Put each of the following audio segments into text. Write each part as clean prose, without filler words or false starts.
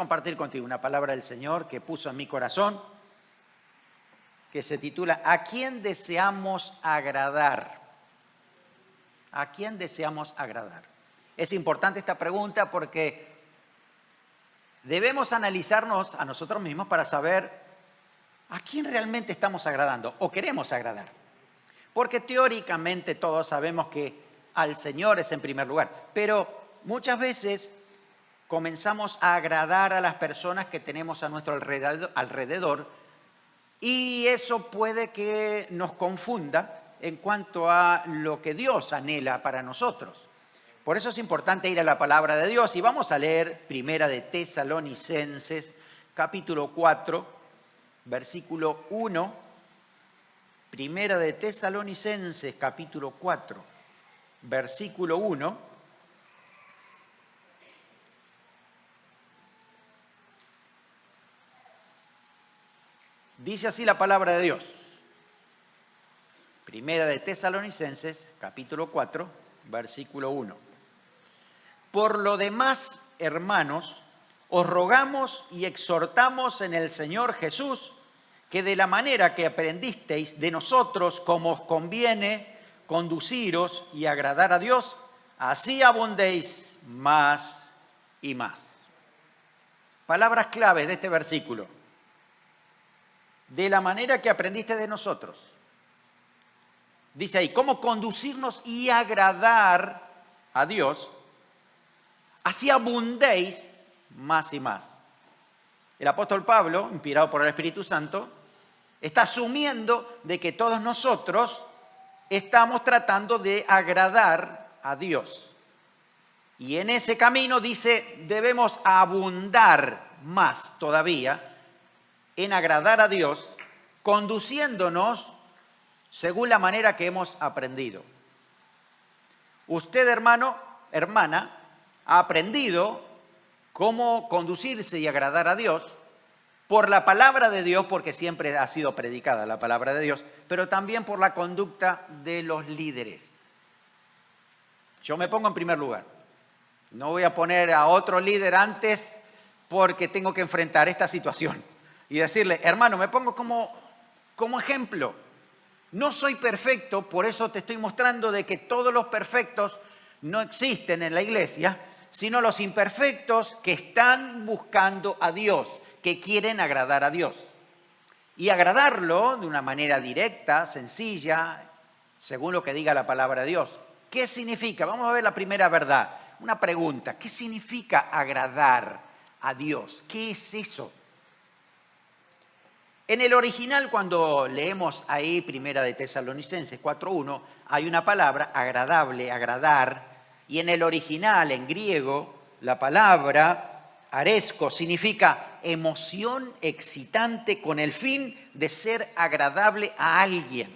compartir contigo una palabra del Señor que puso en mi corazón, que se titula ¿A quién deseamos agradar? ¿A quién deseamos agradar? Es importante esta pregunta porque debemos analizarnos a nosotros mismos para saber a quién realmente estamos agradando o queremos agradar. Porque teóricamente todos sabemos que al Señor es en primer lugar, pero muchas veces comenzamos a agradar a las personas que tenemos a nuestro alrededor y eso puede que nos confunda en cuanto a lo que Dios anhela para nosotros. Por eso es importante ir a la palabra de Dios y vamos a leer Primera de Tesalonicenses, capítulo 4, versículo 1. Primera de Tesalonicenses, capítulo 4, versículo 1. Dice así la palabra de Dios. Primera de Tesalonicenses, capítulo 4, versículo 1. Por lo demás, hermanos, os rogamos y exhortamos en el Señor Jesús que de la manera que aprendisteis de nosotros como os conviene conduciros y agradar a Dios, así abundéis más y más. Palabras claves de este versículo. De la manera que aprendiste de nosotros. Dice ahí, cómo conducirnos y agradar a Dios, así abundéis más y más. El apóstol Pablo, inspirado por el Espíritu Santo, está asumiendo de que todos nosotros estamos tratando de agradar a Dios. Y en ese camino dice, debemos abundar más todavía en agradar a Dios, conduciéndonos según la manera que hemos aprendido. Usted, hermano, hermana, ha aprendido cómo conducirse y agradar a Dios por la palabra de Dios, porque siempre ha sido predicada la palabra de Dios, pero también por la conducta de los líderes. Yo me pongo en primer lugar. No voy a poner a otro líder antes porque tengo que enfrentar esta situación. Y decirle, hermano, me pongo como ejemplo. No soy perfecto, por eso te estoy mostrando de que todos los perfectos no existen en la iglesia, sino los imperfectos que están buscando a Dios, que quieren agradar a Dios. Y agradarlo de una manera directa, sencilla, según lo que diga la palabra de Dios. ¿Qué significa? Vamos a ver la primera verdad. Una pregunta, ¿qué significa agradar a Dios? ¿Qué es eso? En el original, cuando leemos ahí Primera de Tesalonicenses 4.1, hay una palabra, agradable, agradar, y en el original, en griego, la palabra aresco significa emoción excitante con el fin de ser agradable a alguien,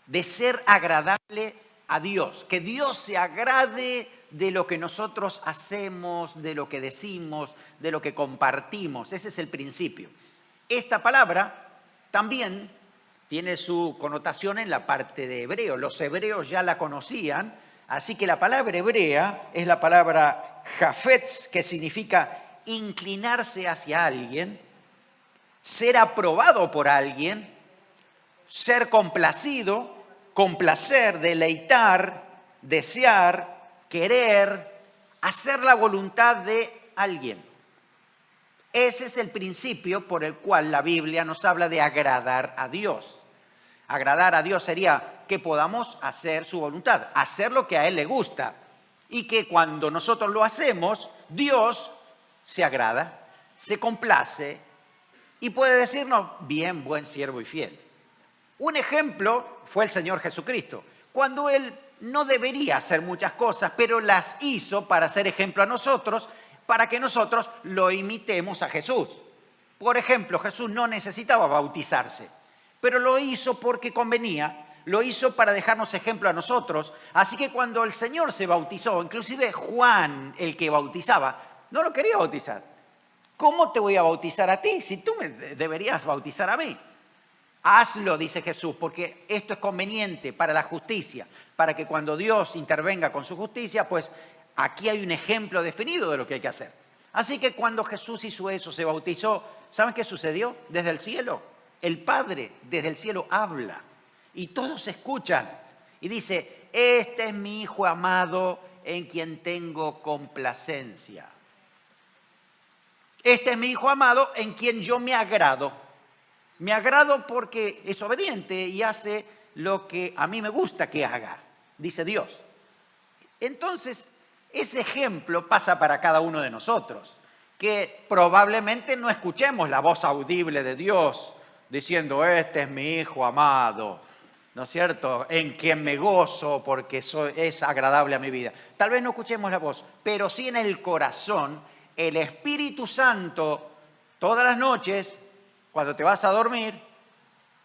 de ser agradable a Dios, que Dios se agrade de lo que nosotros hacemos, de lo que decimos, de lo que compartimos. Ese es el principio. Esta palabra también tiene su connotación en la parte de hebreo. Los hebreos ya la conocían, así que la palabra hebrea es la palabra jafetz, que significa inclinarse hacia alguien, ser aprobado por alguien, ser complacido, complacer, deleitar, desear, querer, hacer la voluntad de alguien. Ese es el principio por el cual la Biblia nos habla de agradar a Dios. Agradar a Dios sería que podamos hacer su voluntad, hacer lo que a Él le gusta. Y que cuando nosotros lo hacemos, Dios se agrada, se complace y puede decirnos, bien, buen siervo y fiel. Un ejemplo fue el Señor Jesucristo, cuando Él no debería hacer muchas cosas, pero las hizo para ser ejemplo a nosotros, para que nosotros lo imitemos a Jesús. Por ejemplo, Jesús no necesitaba bautizarse, pero lo hizo porque convenía, lo hizo para dejarnos ejemplo a nosotros. Así que cuando el Señor se bautizó, inclusive Juan, el que bautizaba, no lo quería bautizar. ¿Cómo te voy a bautizar a ti si tú me deberías bautizar a mí? Hazlo, dice Jesús, porque esto es conveniente para la justicia, para que cuando Dios intervenga con su justicia, pues aquí hay un ejemplo definido de lo que hay que hacer. Así que cuando Jesús hizo eso, se bautizó, ¿saben qué sucedió? Desde el cielo, el Padre desde el cielo habla y todos escuchan y dice, este es mi Hijo amado en quien tengo complacencia. Este es mi Hijo amado en quien yo me agrado. Me agrado porque es obediente y hace lo que a mí me gusta que haga, dice Dios. Entonces, ese ejemplo pasa para cada uno de nosotros, que probablemente no escuchemos la voz audible de Dios diciendo, este es mi Hijo amado, ¿no es cierto?, en quien me gozo porque es agradable a mi vida. Tal vez no escuchemos la voz, pero sí en el corazón, el Espíritu Santo, todas las noches, cuando te vas a dormir,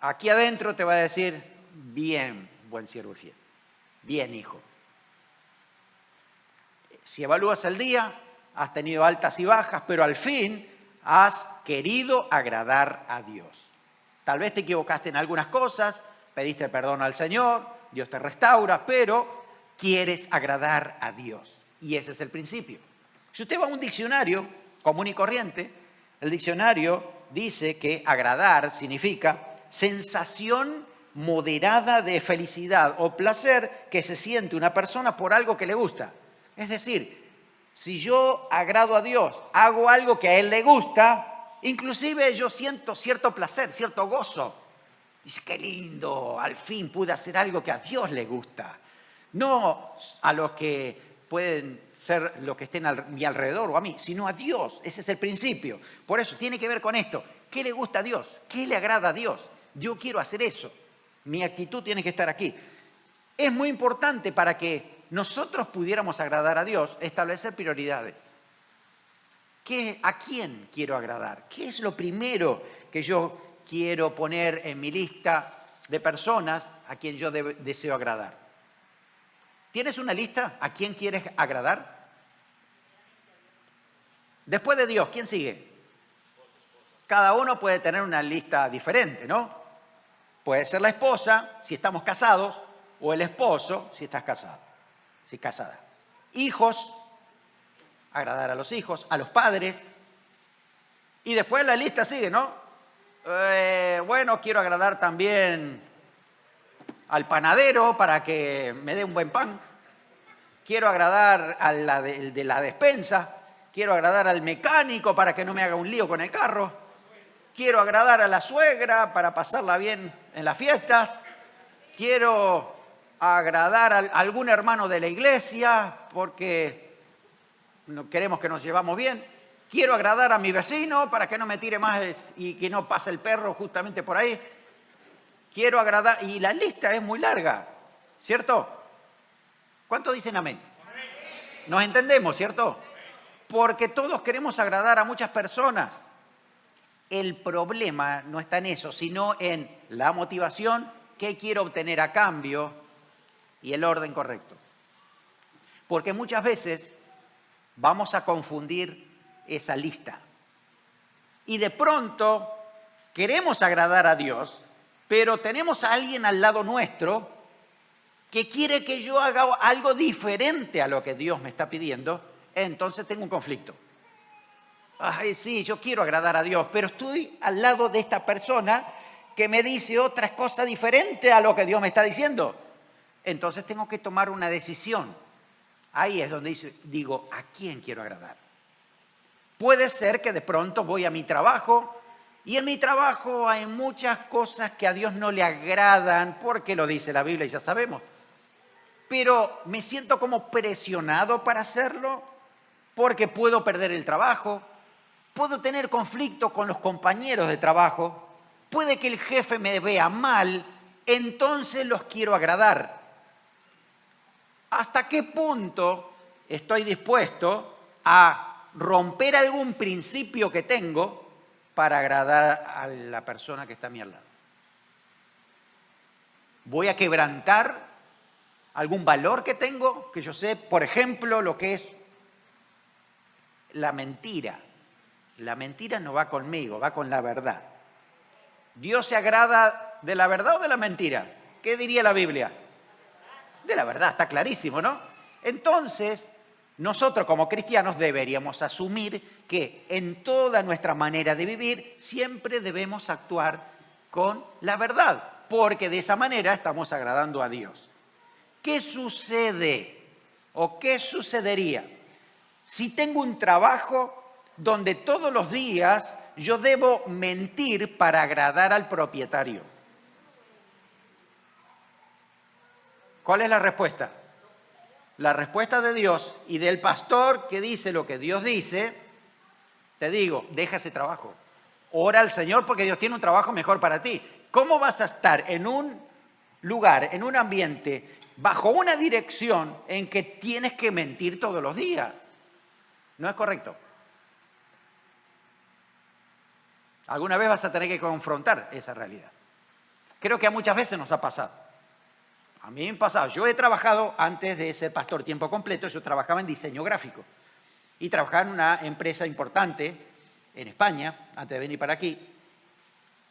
aquí adentro te va a decir, bien, buen siervo y fiel, bien, hijo. Si evalúas el día, has tenido altas y bajas, pero al fin has querido agradar a Dios. Tal vez te equivocaste en algunas cosas, pediste perdón al Señor, Dios te restaura, pero quieres agradar a Dios. Y ese es el principio. Si usted va a un diccionario común y corriente, el diccionario dice que agradar significa sensación moderada de felicidad o placer que se siente una persona por algo que le gusta. Es decir, si yo agrado a Dios, hago algo que a Él le gusta, inclusive yo siento cierto placer, cierto gozo. Dice, qué lindo, al fin pude hacer algo que a Dios le gusta. No a los que pueden ser los que estén a mi alrededor o a mí, sino a Dios. Ese es el principio. Por eso tiene que ver con esto. ¿Qué le gusta a Dios? ¿Qué le agrada a Dios? Yo quiero hacer eso. Mi actitud tiene que estar aquí. Es muy importante para que nosotros pudiéramos agradar a Dios, establecer prioridades. ¿A quién quiero agradar? ¿Qué es lo primero que yo quiero poner en mi lista de personas a quien yo deseo agradar? ¿Tienes una lista a quién quieres agradar? Después de Dios, ¿quién sigue? Cada uno puede tener una lista diferente, ¿no? Puede ser la esposa, si estamos casados, o el esposo, si estás casado, si casada. Hijos, agradar a los hijos, a los padres. Y después la lista sigue, ¿no? Bueno, quiero agradar también al panadero para que me dé un buen pan. Quiero agradar al de la despensa. Quiero agradar al mecánico para que no me haga un lío con el carro. Quiero agradar a la suegra para pasarla bien en las fiestas. Quiero agradar a algún hermano de la iglesia porque no queremos que nos llevamos bien. Quiero agradar a mi vecino para que no me tire más y que no pase el perro justamente por ahí. Quiero agradar, y la lista es muy larga, ¿cierto? ¿Cuántos dicen amén? Nos entendemos, ¿cierto? Porque todos queremos agradar a muchas personas. El problema no está en eso, sino en la motivación, qué quiero obtener a cambio y el orden correcto. Porque muchas veces vamos a confundir esa lista. Y de pronto queremos agradar a Dios, pero tenemos a alguien al lado nuestro que quiere que yo haga algo diferente a lo que Dios me está pidiendo, entonces tengo un conflicto. Ay, sí, yo quiero agradar a Dios, pero estoy al lado de esta persona que me dice otras cosas diferentes a lo que Dios me está diciendo. Entonces tengo que tomar una decisión. Ahí es donde digo, ¿a quién quiero agradar? Puede ser que de pronto voy a mi trabajo y en mi trabajo hay muchas cosas que a Dios no le agradan porque lo dice la Biblia y ya sabemos. Pero me siento como presionado para hacerlo porque puedo perder el trabajo, puedo tener conflicto con los compañeros de trabajo, puede que el jefe me vea mal, entonces los quiero agradar. ¿Hasta qué punto estoy dispuesto a romper algún principio que tengo para agradar a la persona que está a mi lado? ¿Voy a quebrantar algún valor que tengo? Que yo sé, por ejemplo, lo que es la mentira. La mentira no va conmigo, va con la verdad. ¿Dios se agrada de la verdad o de la mentira? ¿Qué diría la Biblia? De la verdad, está clarísimo, ¿no? Entonces, Nosotros como cristianos deberíamos asumir que en toda nuestra manera de vivir siempre debemos actuar con la verdad, porque de esa manera estamos agradando a Dios. ¿Qué sucede o qué sucedería si tengo un trabajo donde todos los días yo debo mentir para agradar al propietario? ¿Cuál es la respuesta? La respuesta de Dios y del pastor que dice lo que Dios dice, te digo, deja ese trabajo. Ora al Señor porque Dios tiene un trabajo mejor para ti. ¿Cómo vas a estar en un lugar, en un ambiente, bajo una dirección en que tienes que mentir todos los días? No es correcto. Alguna vez vas a tener que confrontar esa realidad. Creo que a muchas veces nos ha pasado. A mí me ha pasado. Yo he trabajado, antes de ser pastor tiempo completo, yo trabajaba en diseño gráfico. Y trabajaba en una empresa importante en España, antes de venir para aquí.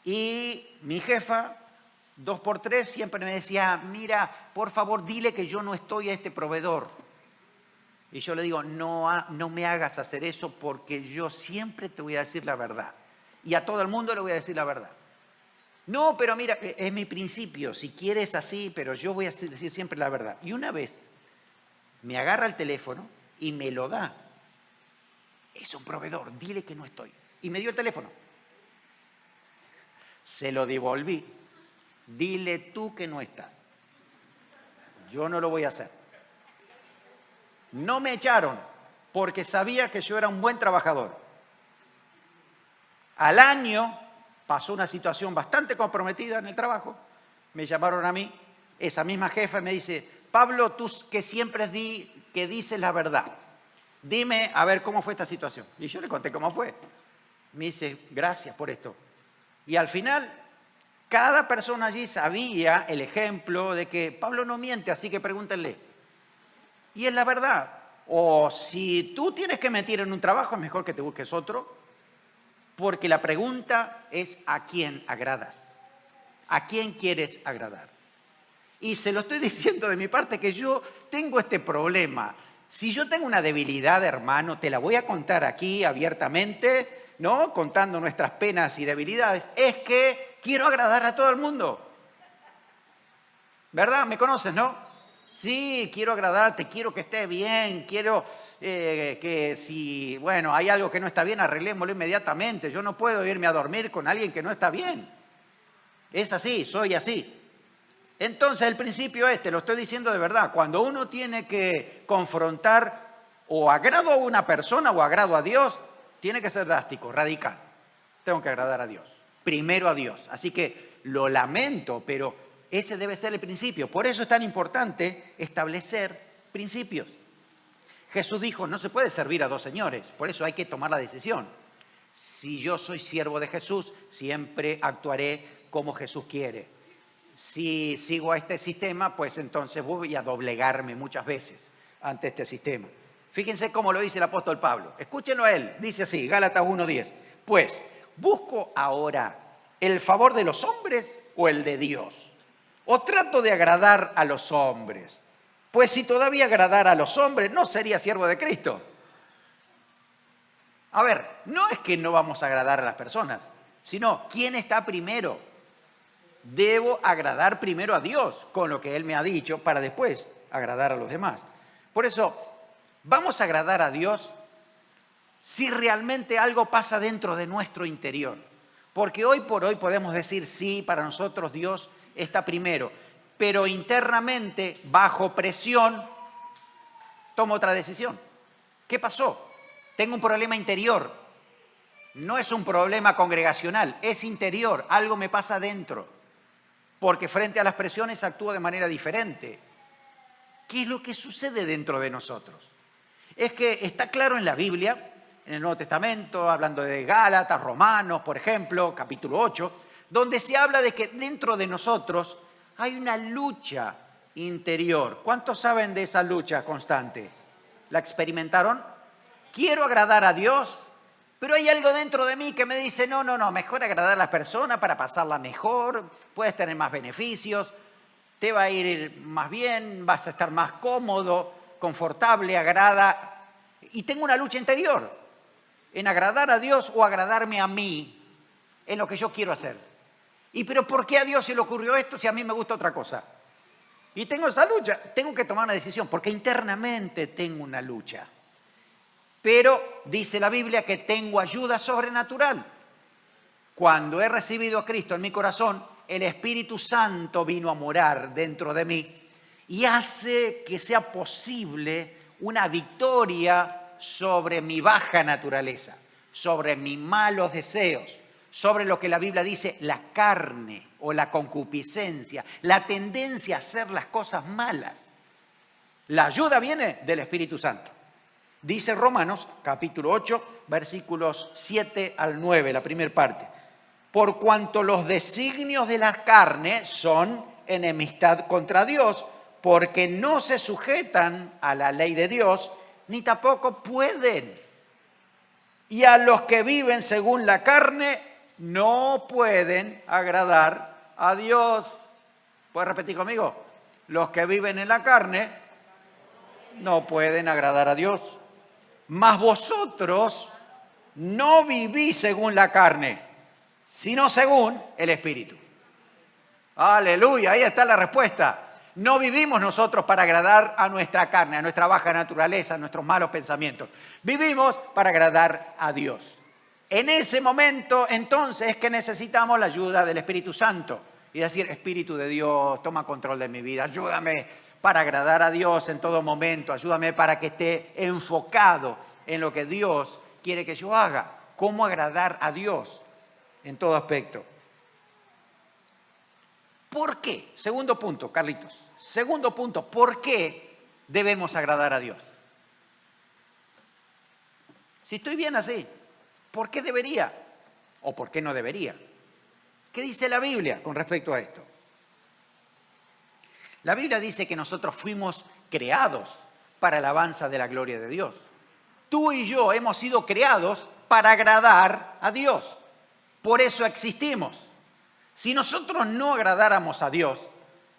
Y mi jefa, 2x3, siempre me decía, mira, por favor, dile que yo no estoy a este proveedor. Y yo le digo, no me hagas hacer eso porque yo siempre te voy a decir la verdad. Y a todo el mundo le voy a decir la verdad. No, pero mira, es mi principio, si quieres así, pero yo voy a decir siempre la verdad. Y una vez me agarra el teléfono y me lo da. Es un proveedor, dile que no estoy. Y me dio el teléfono. Se lo devolví. Dile tú que no estás. Yo no lo voy a hacer. No me echaron porque sabía que yo era un buen trabajador. Al año pasó una situación bastante comprometida en el trabajo. Me llamaron a mí, esa misma jefa, y me dice, Pablo, tú que siempre que dices la verdad, dime a ver cómo fue esta situación. Y yo le conté cómo fue. Me dice, gracias por esto. Y al final, cada persona allí sabía el ejemplo de que Pablo no miente, así que pregúntenle. Y es la verdad. O si tú tienes que mentir en un trabajo, es mejor que te busques otro. Porque la pregunta es ¿a quién agradas? ¿A quién quieres agradar? Y se lo estoy diciendo de mi parte que yo tengo este problema. Si yo tengo una debilidad, hermano, te la voy a contar aquí abiertamente, ¿no? Contando nuestras penas y debilidades. Es que quiero agradar a todo el mundo. ¿Verdad? ¿Me conoces, no? Sí, quiero agradarte, quiero que esté bien, quiero que si, bueno, hay algo que no está bien, arreglémoslo inmediatamente. Yo no puedo irme a dormir con alguien que no está bien. Es así, soy así. Entonces, el principio lo estoy diciendo de verdad, cuando uno tiene que confrontar o agrado a una persona o agrado a Dios, tiene que ser drástico, radical. Tengo que agradar a Dios, primero a Dios. Así que lo lamento, pero ese debe ser el principio. Por eso es tan importante establecer principios. Jesús dijo, no se puede servir a dos señores, por eso hay que tomar la decisión. Si yo soy siervo de Jesús, siempre actuaré como Jesús quiere. Si sigo a este sistema, pues entonces voy a doblegarme muchas veces ante este sistema. Fíjense cómo lo dice el apóstol Pablo. Escúchenlo a él, dice así, Gálatas 1:10. Pues, ¿busco ahora el favor de los hombres o el de Dios? ¿O trato de agradar a los hombres? Pues si todavía agradara a los hombres, no sería siervo de Cristo. A ver, no es que no vamos a agradar a las personas, sino ¿quién está primero? Debo agradar primero a Dios con lo que Él me ha dicho para después agradar a los demás. Por eso, vamos a agradar a Dios si realmente algo pasa dentro de nuestro interior. Porque hoy por hoy podemos decir sí, para nosotros Dios está primero, pero internamente, bajo presión, tomo otra decisión. ¿Qué pasó? Tengo un problema interior. No es un problema congregacional, es interior. Algo me pasa dentro. Porque frente a las presiones actúo de manera diferente. ¿Qué es lo que sucede dentro de nosotros? Es que está claro en la Biblia, en el Nuevo Testamento, hablando de Gálatas, Romanos, por ejemplo, capítulo 8, donde se habla de que dentro de nosotros hay una lucha interior. ¿Cuántos saben de esa lucha constante? ¿La experimentaron? Quiero agradar a Dios, pero hay algo dentro de mí que me dice, no, mejor agradar a las personas para pasarla mejor, puedes tener más beneficios, te va a ir más bien, vas a estar más cómodo, confortable, agrada Y tengo una lucha interior en agradar a Dios o agradarme a mí en lo que yo quiero hacer. Pero ¿por qué a Dios se le ocurrió esto si a mí me gusta otra cosa? Y tengo esa lucha, tengo que tomar una decisión, porque internamente tengo una lucha. Pero dice la Biblia que tengo ayuda sobrenatural. Cuando he recibido a Cristo en mi corazón, el Espíritu Santo vino a morar dentro de mí y hace que sea posible una victoria sobre mi baja naturaleza, sobre mis malos deseos, sobre lo que la Biblia dice, la carne o la concupiscencia, la tendencia a hacer las cosas malas. La ayuda viene del Espíritu Santo. Dice Romanos, capítulo 8, versículos 7 al 9, la primera parte. Por cuanto los designios de la carne son enemistad contra Dios, porque no se sujetan a la ley de Dios, ni tampoco pueden. Y a los que viven según la carne, no pueden agradar a Dios. ¿Puedes repetir conmigo? Los que viven en la carne, no pueden agradar a Dios. Mas vosotros no vivís según la carne, sino según el Espíritu. Aleluya, ahí está la respuesta. No vivimos nosotros para agradar a nuestra carne, a nuestra baja naturaleza, a nuestros malos pensamientos. Vivimos para agradar a Dios. En ese momento, entonces, es que necesitamos la ayuda del Espíritu Santo. Y decir, Espíritu de Dios, toma control de mi vida, ayúdame para agradar a Dios en todo momento, ayúdame para que esté enfocado en lo que Dios quiere que yo haga. Cómo agradar a Dios en todo aspecto. ¿Por qué? Segundo punto, Carlitos. Segundo punto, ¿por qué debemos agradar a Dios? Si estoy bien así, ¿por qué debería? ¿O por qué no debería? ¿Qué dice la Biblia con respecto a esto? La Biblia dice que nosotros fuimos creados para alabanza de la gloria de Dios. Tú y yo hemos sido creados para agradar a Dios. Por eso existimos. Si nosotros no agradáramos a Dios,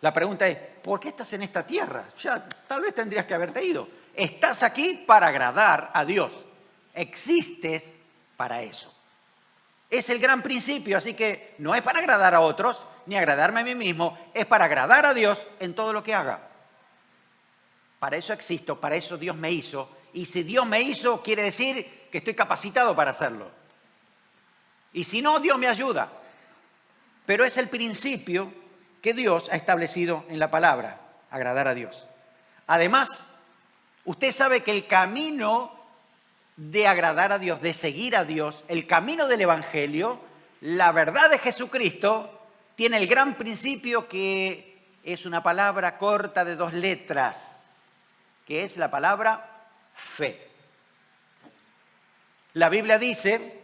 la pregunta es, ¿por qué estás en esta tierra? Ya tal vez tendrías que haberte ido. Estás aquí para agradar a Dios. Existes para eso. Es el gran principio, así que no es para agradar a otros, ni agradarme a mí mismo, es para agradar a Dios en todo lo que haga. Para eso existo, para eso Dios me hizo, y si Dios me hizo, quiere decir que estoy capacitado para hacerlo. Y si no, Dios me ayuda. Pero es el principio que Dios ha establecido en la palabra, agradar a Dios. Además, usted sabe que el camino de agradar a Dios, de seguir a Dios, el camino del Evangelio, la verdad de Jesucristo, tiene el gran principio que es una palabra corta de 2 letras, que es la palabra fe. La Biblia dice,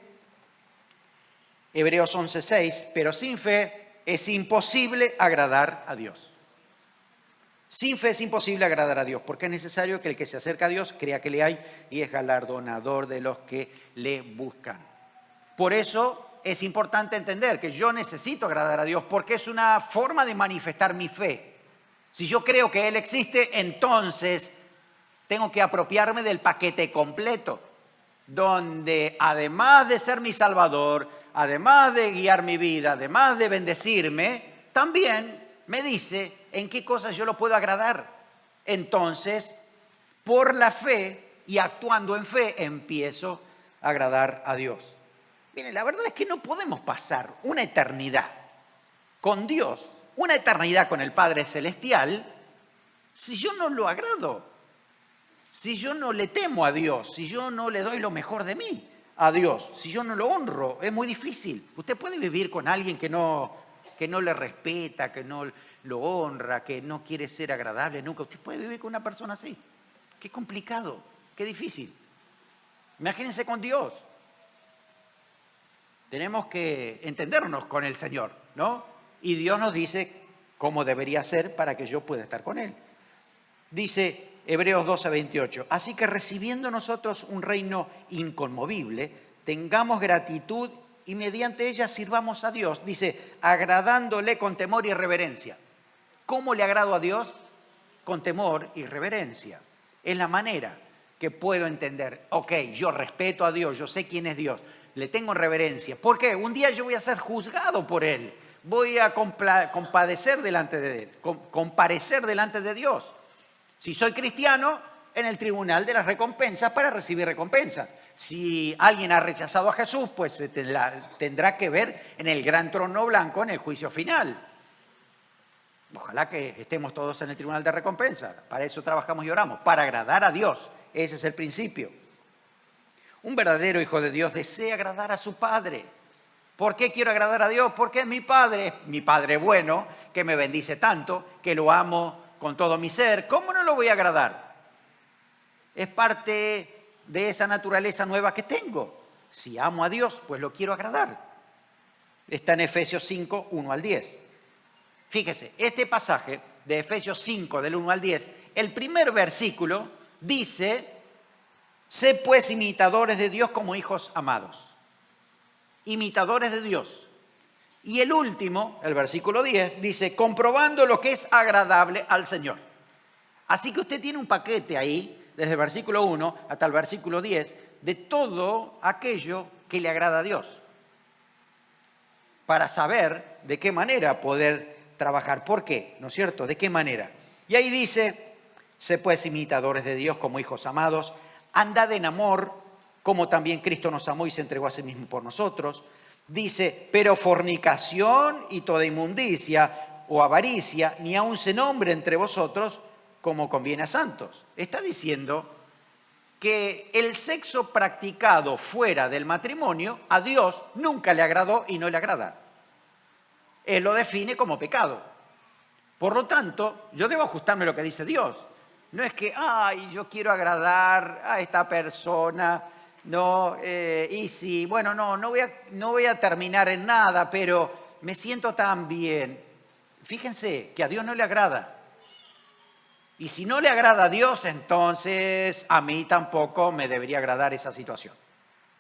Hebreos 11:6, pero sin fe es imposible agradar a Dios. Sin fe es imposible agradar a Dios, porque es necesario que el que se acerca a Dios crea que le hay y es galardonador de los que le buscan. Por eso es importante entender que yo necesito agradar a Dios, porque es una forma de manifestar mi fe. Si yo creo que Él existe, entonces tengo que apropiarme del paquete completo, donde además de ser mi Salvador, además de guiar mi vida, además de bendecirme, también me dice en qué cosas yo lo puedo agradar. Entonces, por la fe y actuando en fe, empiezo a agradar a Dios. Miren, la verdad es que no podemos pasar una eternidad con Dios, una eternidad con el Padre Celestial, si yo no lo agrado, si yo no le temo a Dios, si yo no le doy lo mejor de mí a Dios, si yo no lo honro, es muy difícil. Usted puede vivir con alguien que no le respeta, que no lo honra, que no quiere ser agradable nunca. Usted puede vivir con una persona así. Qué complicado, qué difícil. Imagínense con Dios. Tenemos que entendernos con el Señor, ¿no? Y Dios nos dice cómo debería ser para que yo pueda estar con Él. Dice Hebreos 12:28, así que recibiendo nosotros un reino inconmovible, tengamos gratitud y mediante ella sirvamos a Dios, dice, agradándole con temor y reverencia. ¿Cómo le agrado a Dios? Con temor y reverencia. Es la manera que puedo entender. Ok, yo respeto a Dios, yo sé quién es Dios, le tengo reverencia. ¿Por qué? Un día yo voy a ser juzgado por Él, voy a compadecer delante de Él, comparecer delante de Dios. Si soy cristiano, en el tribunal de las recompensas para recibir recompensas. Si alguien ha rechazado a Jesús, pues se tendrá que ver en el gran trono blanco en el juicio final. Ojalá que estemos todos en el tribunal de recompensa. Para eso trabajamos y oramos, para agradar a Dios. Ese es el principio. Un verdadero hijo de Dios desea agradar a su Padre. ¿Por qué quiero agradar a Dios? Porque es mi Padre bueno, que me bendice tanto, que lo amo con todo mi ser. ¿Cómo no lo voy a agradar? Es parte de esa naturaleza nueva que tengo. Si amo a Dios, pues lo quiero agradar. Está en Efesios 5, 1 al 10. Fíjese, este pasaje de Efesios 5, del 1 al 10, el primer versículo dice: sé pues imitadores de Dios como hijos amados. Imitadores de Dios. Y el último, el versículo 10, dice: comprobando lo que es agradable al Señor. Así que usted tiene un paquete ahí, desde el versículo 1 hasta el versículo 10, de todo aquello que le agrada a Dios, para saber de qué manera poder trabajar. ¿Por qué? ¿No es cierto? ¿De qué manera? Y ahí dice: sé pues imitadores de Dios como hijos amados, andad en amor, como también Cristo nos amó y se entregó a sí mismo por nosotros. Dice: pero fornicación y toda inmundicia o avaricia ni aun se nombre entre vosotros como conviene a santos. Está diciendo que el sexo practicado fuera del matrimonio a Dios nunca le agradó y no le agrada. Él lo define como pecado. Por lo tanto, yo debo ajustarme a lo que dice Dios. No es que, yo quiero agradar a esta persona, no, y si, bueno, no voy a terminar en nada, pero me siento tan bien. Fíjense que a Dios no le agrada. Y si no le agrada a Dios, entonces a mí tampoco me debería agradar esa situación.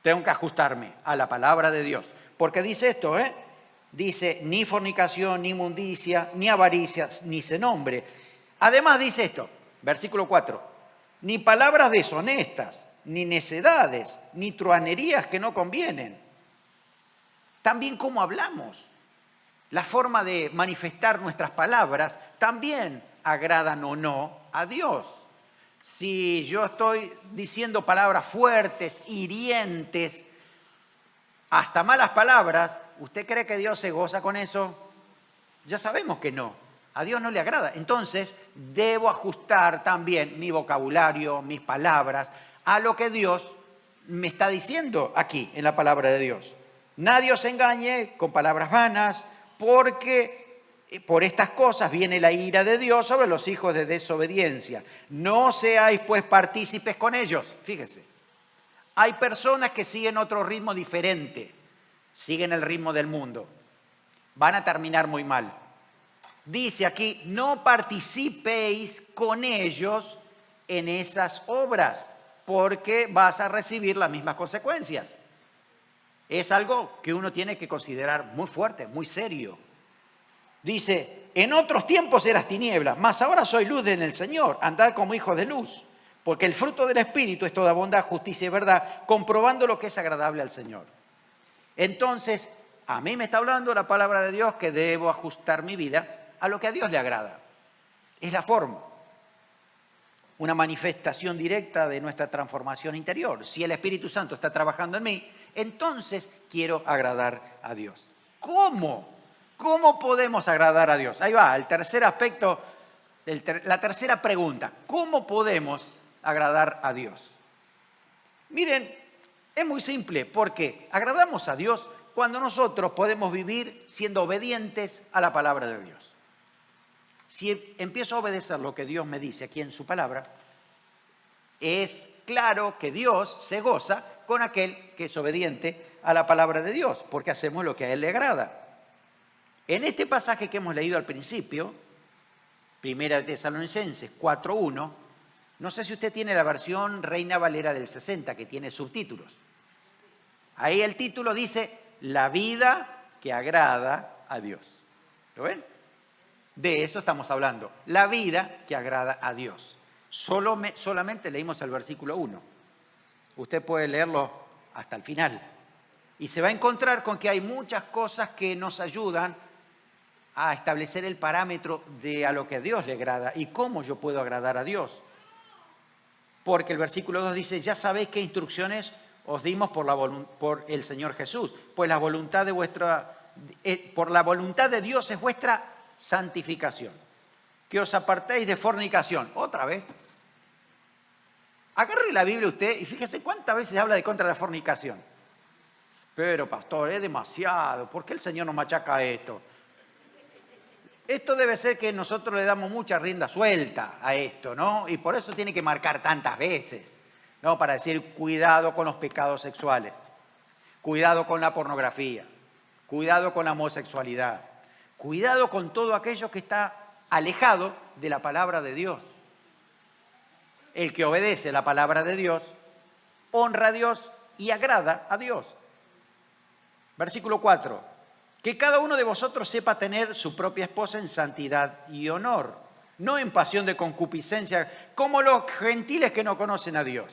Tengo que ajustarme a la palabra de Dios. Porque dice esto, dice: ni fornicación, ni inmundicia, ni avaricia, ni se nombre. Además dice esto, versículo 4, ni palabras deshonestas, ni necedades, ni truhanerías que no convienen. También cómo hablamos, la forma de manifestar nuestras palabras, también agradan o no a Dios. Si yo estoy diciendo palabras fuertes, hirientes, hasta malas palabras, ¿usted cree que Dios se goza con eso? Ya sabemos que no. A Dios no le agrada. Entonces, debo ajustar también mi vocabulario, mis palabras, a lo que Dios me está diciendo aquí en la palabra de Dios. Nadie os engañe con palabras vanas, porque por estas cosas viene la ira de Dios sobre los hijos de desobediencia. No seáis pues partícipes con ellos. Fíjese, hay personas que siguen otro ritmo diferente, siguen el ritmo del mundo. Van a terminar muy mal. Dice aquí: no participéis con ellos en esas obras, porque vas a recibir las mismas consecuencias. Es algo que uno tiene que considerar muy fuerte, muy serio. Dice: en otros tiempos eras tinieblas, mas ahora soy luz en el Señor, andad como hijos de luz. Porque el fruto del Espíritu es toda bondad, justicia y verdad, comprobando lo que es agradable al Señor. Entonces, a mí me está hablando la palabra de Dios que debo ajustar mi vida a lo que a Dios le agrada. Es la forma. Una manifestación directa de nuestra transformación interior. Si el Espíritu Santo está trabajando en mí, entonces quiero agradar a Dios. ¿Cómo? ¿Cómo podemos agradar a Dios? Ahí va, el tercer aspecto, la tercera pregunta. ¿Cómo podemos agradar a Dios? Miren, es muy simple, porque agradamos a Dios cuando nosotros podemos vivir siendo obedientes a la palabra de Dios. Si empiezo a obedecer lo que Dios me dice aquí en su palabra, es claro que Dios se goza con aquel que es obediente a la palabra de Dios, porque hacemos lo que a Él le agrada. En este pasaje que hemos leído al principio, Primera de Tesalonicenses 4:1, no sé si usted tiene la versión Reina Valera del 60, que tiene subtítulos. Ahí el título dice: la vida que agrada a Dios. ¿Lo ven? De eso estamos hablando, la vida que agrada a Dios. Solamente leímos el versículo 1. Usted puede leerlo hasta el final. Y se va a encontrar con que hay muchas cosas que nos ayudan a establecer el parámetro de a lo que a Dios le agrada y cómo yo puedo agradar a Dios. Porque el versículo 2 dice, ya sabéis qué instrucciones os dimos por el Señor Jesús, pues por la voluntad de Dios es vuestra santificación, que os apartéis de fornicación. Otra vez. Agarre la Biblia usted y fíjese cuántas veces habla de contra la fornicación. Pero pastor, es demasiado, ¿por qué el Señor nos machaca esto? Esto debe ser que nosotros le damos mucha rienda suelta a esto, ¿no? Y por eso tiene que marcar tantas veces, ¿no? Para decir, cuidado con los pecados sexuales, cuidado con la pornografía, cuidado con la homosexualidad, cuidado con todo aquello que está alejado de la palabra de Dios. El que obedece la palabra de Dios, honra a Dios y agrada a Dios. Versículo 4. Que cada uno de vosotros sepa tener su propia esposa en santidad y honor, no en pasión de concupiscencia, como los gentiles que no conocen a Dios.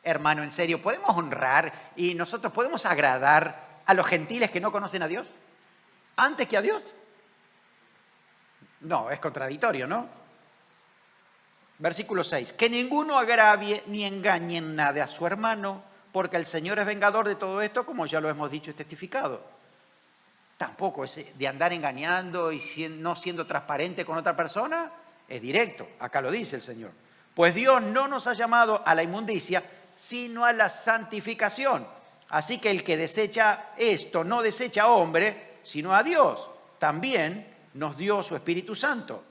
Hermano, en serio, ¿podemos honrar y nosotros podemos agradar a los gentiles que no conocen a Dios antes que a Dios? No, es contradictorio, ¿no? Versículo 6. Que ninguno agravie ni engañe en nada a su hermano, porque el Señor es vengador de todo esto, como ya lo hemos dicho y testificado. Tampoco es de andar engañando y no siendo transparente con otra persona, es directo. Acá lo dice el Señor. Pues Dios no nos ha llamado a la inmundicia, sino a la santificación. Así que el que desecha esto no desecha a hombre, sino a Dios. También nos dio su Espíritu Santo.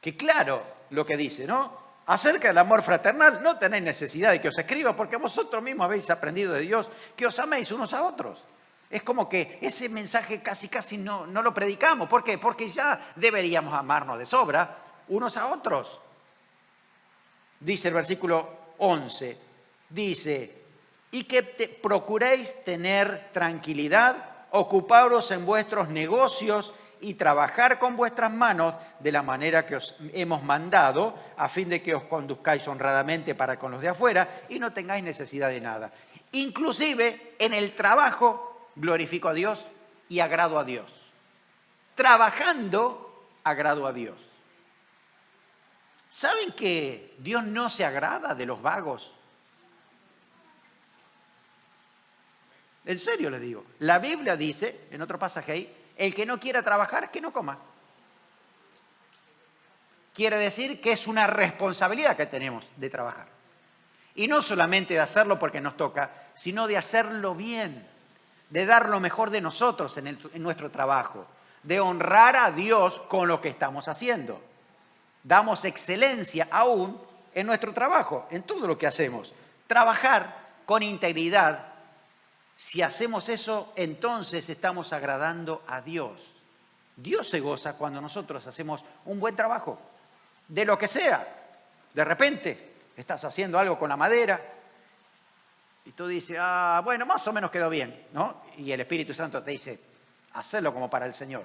Que claro lo que dice, ¿no? Acerca del amor fraternal, no tenéis necesidad de que os escriba, porque vosotros mismos habéis aprendido de Dios que os améis unos a otros. Es como que ese mensaje casi no lo predicamos. ¿Por qué? Porque ya deberíamos amarnos de sobra unos a otros. Dice el versículo 11, dice, y que procuréis tener tranquilidad, ocuparos en vuestros negocios y trabajar con vuestras manos de la manera que os hemos mandado, a fin de que os conduzcáis honradamente para con los de afuera y no tengáis necesidad de nada. Inclusive en el trabajo glorifico a Dios y agrado a Dios. Trabajando, agrado a Dios. ¿Saben que Dios no se agrada de los vagos? En serio les digo. La Biblia dice, en otro pasaje ahí, el que no quiera trabajar, que no coma. Quiere decir que es una responsabilidad que tenemos de trabajar. Y no solamente de hacerlo porque nos toca, sino de hacerlo bien, de dar lo mejor de nosotros en nuestro trabajo, de honrar a Dios con lo que estamos haciendo. Damos excelencia aún en nuestro trabajo, en todo lo que hacemos. Trabajar con integridad. Si hacemos eso, entonces estamos agradando a Dios. Dios se goza cuando nosotros hacemos un buen trabajo, de lo que sea. De repente estás haciendo algo con la madera y tú dices, bueno, más o menos quedó bien, ¿no? Y el Espíritu Santo te dice, hacerlo como para el Señor.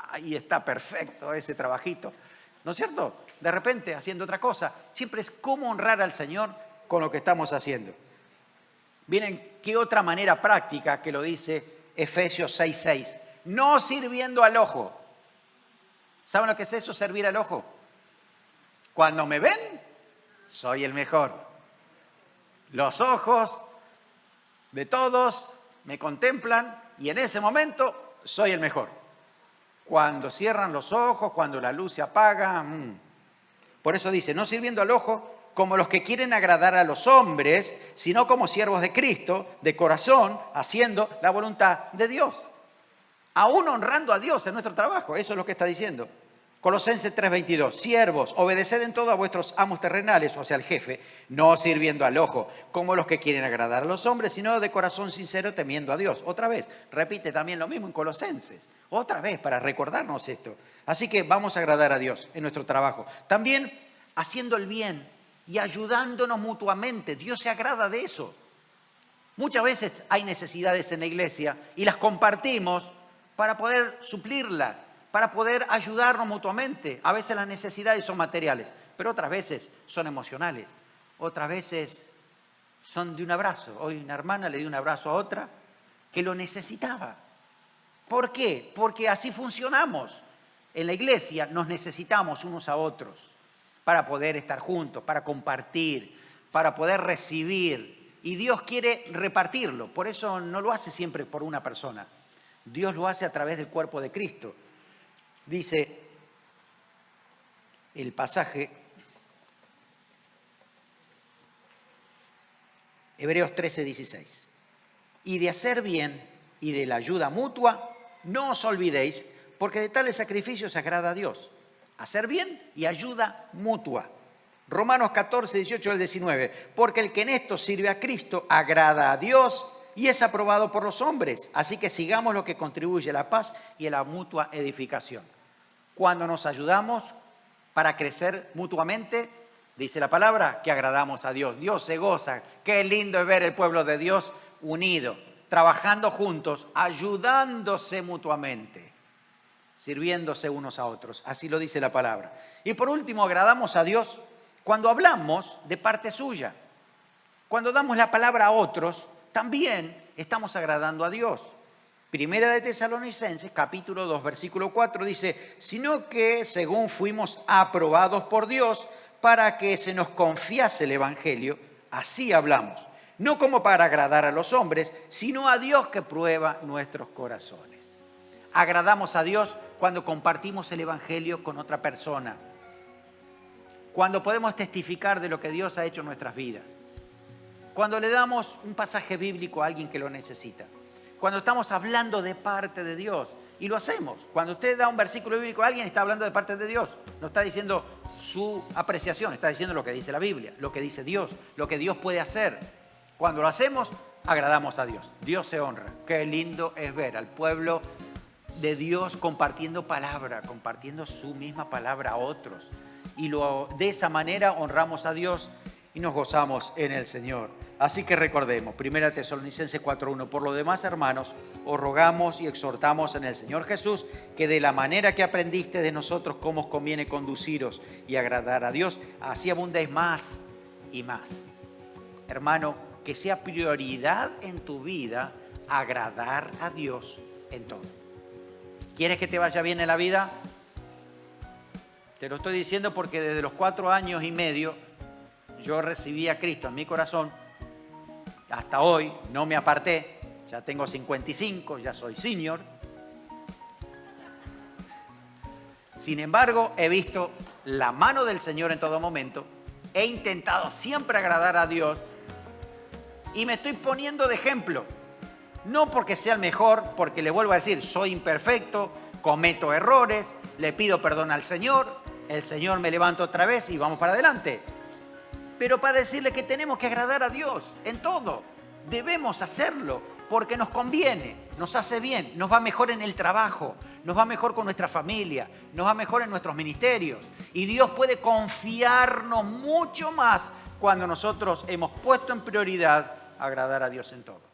Ahí está perfecto ese trabajito, ¿no es cierto? De repente haciendo otra cosa. Siempre es cómo honrar al Señor con lo que estamos haciendo. Miren, qué otra manera práctica que lo dice Efesios 6:6. No sirviendo al ojo. ¿Saben lo que es eso, servir al ojo? Cuando me ven, soy el mejor. Los ojos de todos me contemplan y en ese momento soy el mejor. Cuando cierran los ojos, cuando la luz se apaga. Por eso dice, no sirviendo al ojo como los que quieren agradar a los hombres, sino como siervos de Cristo, de corazón, haciendo la voluntad de Dios. Aún honrando a Dios en nuestro trabajo, eso es lo que está diciendo. Colosenses 3:22, siervos, obedeced en todo a vuestros amos terrenales, o sea, al jefe, no sirviendo al ojo, como los que quieren agradar a los hombres, sino de corazón sincero, temiendo a Dios. Otra vez, repite también lo mismo en Colosenses, otra vez para recordarnos esto. Así que vamos a agradar a Dios en nuestro trabajo. También haciendo el bien y ayudándonos mutuamente. Dios se agrada de eso. Muchas veces hay necesidades en la iglesia y las compartimos para poder suplirlas. para poder ayudarnos mutuamente. A veces las necesidades son materiales, pero otras veces son emocionales. Otras veces son de un abrazo. Hoy una hermana le dio un abrazo a otra que lo necesitaba. ¿Por qué? Porque así funcionamos. En la iglesia nos necesitamos unos a otros para poder estar juntos, para compartir, para poder recibir. Y Dios quiere repartirlo. Por eso no lo hace siempre por una persona. Dios lo hace a través del cuerpo de Cristo. Dice el pasaje, Hebreos 13:16. Y de hacer bien y de la ayuda mutua, no os olvidéis, porque de tales sacrificios agrada a Dios. Hacer bien y ayuda mutua. Romanos 14:18 al 19. Porque el que en esto sirve a Cristo agrada a Dios y es aprobado por los hombres. Así que sigamos lo que contribuye a la paz y a la mutua edificación. Cuando nos ayudamos para crecer mutuamente, dice la palabra, que agradamos a Dios. Dios se goza. Qué lindo es ver el pueblo de Dios unido, trabajando juntos, ayudándose mutuamente, sirviéndose unos a otros. Así lo dice la palabra. Y por último, agradamos a Dios cuando hablamos de parte suya. Cuando damos la palabra a otros, también estamos agradando a Dios. Primera de Tesalonicenses, capítulo 2, versículo 4, dice, sino que según fuimos aprobados por Dios para que se nos confiase el Evangelio, así hablamos. No como para agradar a los hombres, sino a Dios que prueba nuestros corazones. Agradamos a Dios cuando compartimos el Evangelio con otra persona. Cuando podemos testificar de lo que Dios ha hecho en nuestras vidas. Cuando le damos un pasaje bíblico a alguien que lo necesita. Cuando estamos hablando de parte de Dios. Y lo hacemos. Cuando usted da un versículo bíblico a alguien, está hablando de parte de Dios. No está diciendo su apreciación, está diciendo lo que dice la Biblia, lo que dice Dios, lo que Dios puede hacer. Cuando lo hacemos, agradamos a Dios. Dios se honra. Qué lindo es ver al pueblo de Dios compartiendo palabra, compartiendo su misma palabra a otros. Y de esa manera honramos a Dios y nos gozamos en el Señor. Así que recordemos, 1 Tesalonicenses 4:1, por lo demás, hermanos, os rogamos y exhortamos en el Señor Jesús que de la manera que aprendiste de nosotros cómo os conviene conduciros y agradar a Dios, así abundéis más y más. Hermano, que sea prioridad en tu vida agradar a Dios en todo. ¿Quieres que te vaya bien en la vida? Te lo estoy diciendo porque desde los 4 años y medio yo recibí a Cristo en mi corazón. Hasta hoy no me aparté. Ya tengo 55, ya soy senior. Sin embargo, he visto la mano del Señor en todo momento. He intentado siempre agradar a Dios. Y me estoy poniendo de ejemplo. No porque sea el mejor, porque le vuelvo a decir, soy imperfecto, cometo errores, le pido perdón al Señor, el Señor me levanta otra vez y vamos para adelante. Pero para decirle que tenemos que agradar a Dios en todo. Debemos hacerlo porque nos conviene, nos hace bien, nos va mejor en el trabajo, nos va mejor con nuestra familia, nos va mejor en nuestros ministerios. Y Dios puede confiarnos mucho más cuando nosotros hemos puesto en prioridad agradar a Dios en todo.